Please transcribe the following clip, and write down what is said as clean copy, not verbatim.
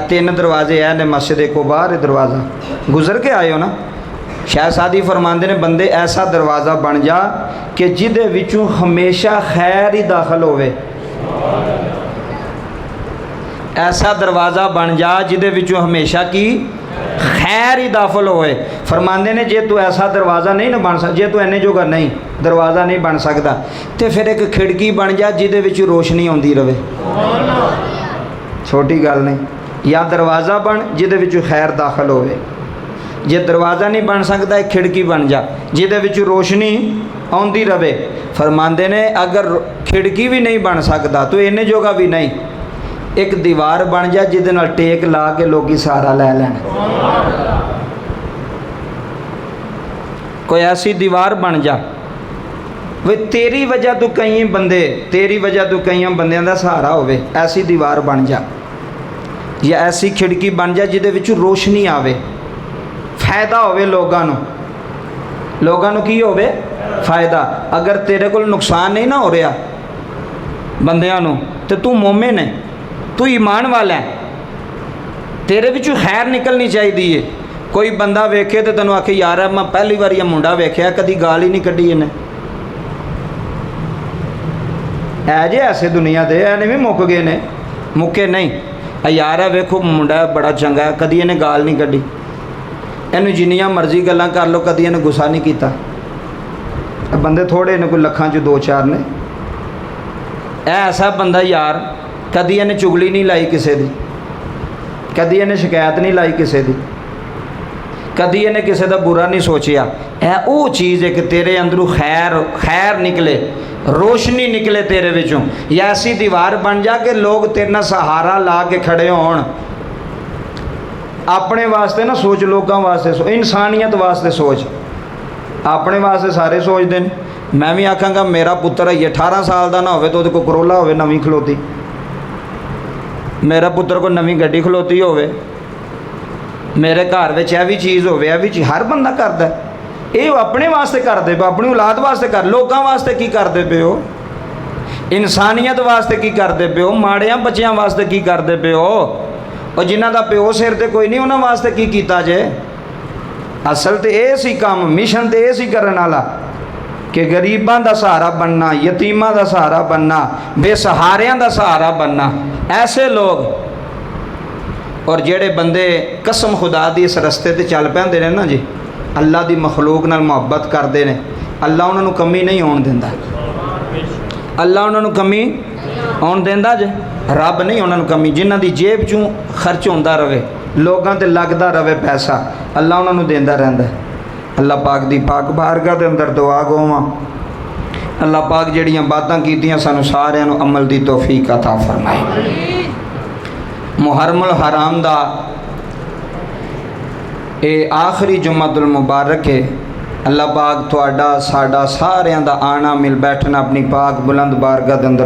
तीन दरवाजे है ने मस्जिद को बाहर दरवाज़ा गुजर के आए हो ना। शाह सादी फरमाते ने बंदे ऐसा दरवाज़ा बन जा कि जिदे विचों हमेशा खैर ही दाखिल होवे। ऐसा दरवाज़ा बन जा जिदे विचों हमेशा की खैर ही दाखिल होए। फरमाते ने जे तू ऐसा दरवाज़ा नहीं ना बन सकता, जे तू इन्ने जोगा नहीं दरवाज़ा नहीं बन सकता तो फिर एक खिड़की बन जा जिदे विच रोशनी आती रहे। छोटी गल नहीं। या दरवाज़ा बन जिदे विच खैर दाखिल होवे। जे दरवाज़ा नहीं बन सकता एक खिड़की बन जा जिदे विच रोशनी आती रहे। फरमाते ने अगर खिड़की भी नहीं बन सकता तो इन्ने जोगा भी नहीं, एक दीवार बन जा जिदे नाल टेक ला के लोग सहारा लै लैन। कोई ऐसी दीवार बन जा वे तेरी वजह तो कई बंदे, तेरी वजह तो कई बंदियां दा सहारा होवे। ऐसी दीवार बन जा या ऐसी खिड़की बन जा जिदे विच रोशनी आवे, फायदा होवे लोगां नूं। लोगां नूं की होवे? फायदा। अगर तेरे कोल नुकसान नहीं ना हो रहा बंदियां नूं ते तू मोमिन है, तू ईमान वाला है, तेरे विचों खैर निकलनी चाहिए। कोई बंदा वेखे तो तेनों आखे यार मैं पहली बार यह मुंडा वेख्या कदी गाल ही नहीं कढ़ी इन्हें। है जे ऐसे दुनिया दे ऐने भी मुक गए ने, मुके नहीं। यार है वेखो मुंडा बड़ा चंगा है, कदी इन्हें गाल नहीं कढ़ी, इन्हूं जिन्नियां मर्जी गल्लां कर लो कदी इन्हें गुस्सा नहीं किया। बंदे थोड़े ने, कोई लखां च दो चार ने। ऐसा बंदा यार कदी इन्हें चुगली नहीं लाई किसी की, कदी इन्हें शिकायत नहीं लाई किसी की, कदी इन्हें किसी का बुरा नहीं सोचिया। है वो चीज़ है कि तेरे अंदरों खैर खैर निकले, रोशनी निकले तेरे विचों। या ऐसी दीवार बन जा कि लोग तेरे नाल सहारा ला के खड़े होण। अपने वास्ते ना सोच, लोगों वास्ते सोच, इंसानियत वास्ते सोच। अपने वास्ते सारे सोचते हैं। मैं भी आखांगा मेरा पुत्र है 18 साल का ना हो तो को करोला हो नवी खलोती, मेरा पुत्र को नवी गड्डी खलोती हो, मेरे घर में यह भी चीज़ हो, यह भी चीज़ हर बंदा करता है। ये अपने वास्ते करते पे, अपनी औलाद वास्ते कर, लोगों वास्ते की करते पे हो, इंसानियत वास्ते की करते पे हो, माड़िया बच्चों वास्ते की करते पे हो, और जिन्हों का प्यो सिर ते कोई नहीं उन्होंने वास्ते की किया जे। असल तो यह सी काम, मिशन तो यह सी करने वाला कि गरीबों का सहारा बनना, यतीमां का सहारा बनना, बेसहारियां का सहारा बनना। ऐसे लोग और जेड़े बंदे कसम खुदा दी इस रस्ते ते चल पैंदे ने ना जी, अल्लाह दी मखलूक नाल मुहब्बत करते हैं, अल्लाह उन्होंने कमी नहीं आउण दिंदा। अल्लाह उन्होंने कमी आउण दिंदा जे, रब नहीं उन्होंने कमी। जिन्हां दी जेब चों खर्च होंदा रहे, लोगों ते लगदा रहे पैसा, अल्लाह उन्होंने देंदा रहिंदा। अल्लाह पाक दी पाक बारगाह दे अंदर दुआ गोवां, अल्लाह पाक जिहड़ियां बातां कीतियां सानू सारिआं नूं अमल दी तौफीक अता फरमाए। मुहर्रमुल हराम दा ये आखिरी जुम्मतुल मुबारक है। अल्लाह पाक तुहाडा साडा सारिआं दा आना मिल बैठना अपनी पाक बुलंद बारगाह दे अंदर